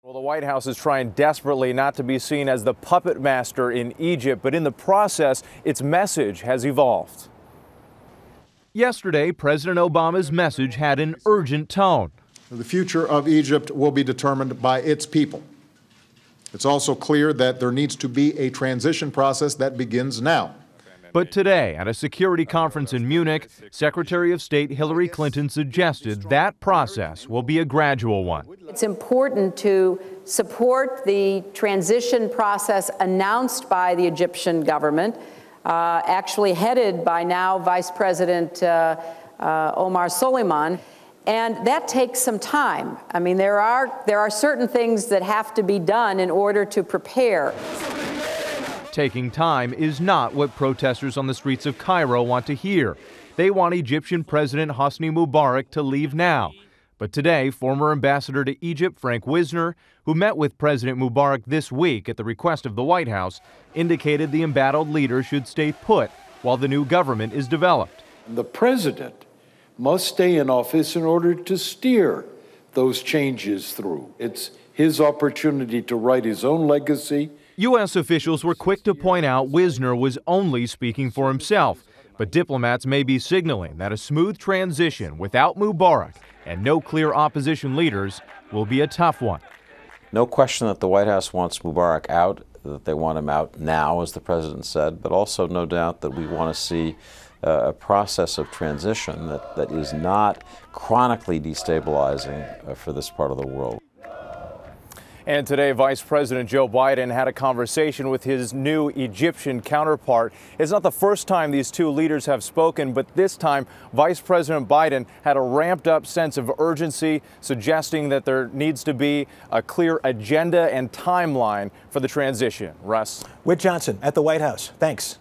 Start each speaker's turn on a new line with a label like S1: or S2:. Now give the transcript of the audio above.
S1: Well, the White House is trying desperately not to be seen as the puppet master in Egypt, but in the process, its message has evolved.
S2: Yesterday, President Obama's message had an urgent tone.
S3: The future of Egypt will be determined by its people. It's also clear that there needs to be a transition process that begins now.
S2: But today, at a security conference in Munich, Secretary of State Hillary Clinton suggested that process will be a gradual one.
S4: It's important to support the transition process announced by the Egyptian government, actually headed by now Vice President Omar Suleiman. And that takes some time. I mean, there are certain things that have to be done in order to prepare.
S2: Taking time is not what protesters on the streets of Cairo want to hear. They want Egyptian President Hosni Mubarak to leave now. But today, former ambassador to Egypt Frank Wisner, who met with President Mubarak this week at the request of the White House, indicated the embattled leader should stay put while the new government is developed.
S5: The president must stay in office in order to steer those changes through. It's his opportunity to write his own legacy.
S2: U.S. officials were quick to point out Wisner was only speaking for himself, but diplomats may be signaling that a smooth transition without Mubarak and no clear opposition leaders will be a tough one.
S6: No question that the White House wants Mubarak out, that they want him out now, as the president said, but also no doubt that we want to see a process of transition that is not chronically destabilizing for this part of the world.
S1: And today, Vice President Joe Biden had a conversation with his new Egyptian counterpart. It's not the first time these two leaders have spoken, but this time, Vice President Biden had a ramped-up sense of urgency, suggesting that there needs to be a clear agenda and timeline for the transition. Russ?
S7: Whit Johnson at the White House. Thanks.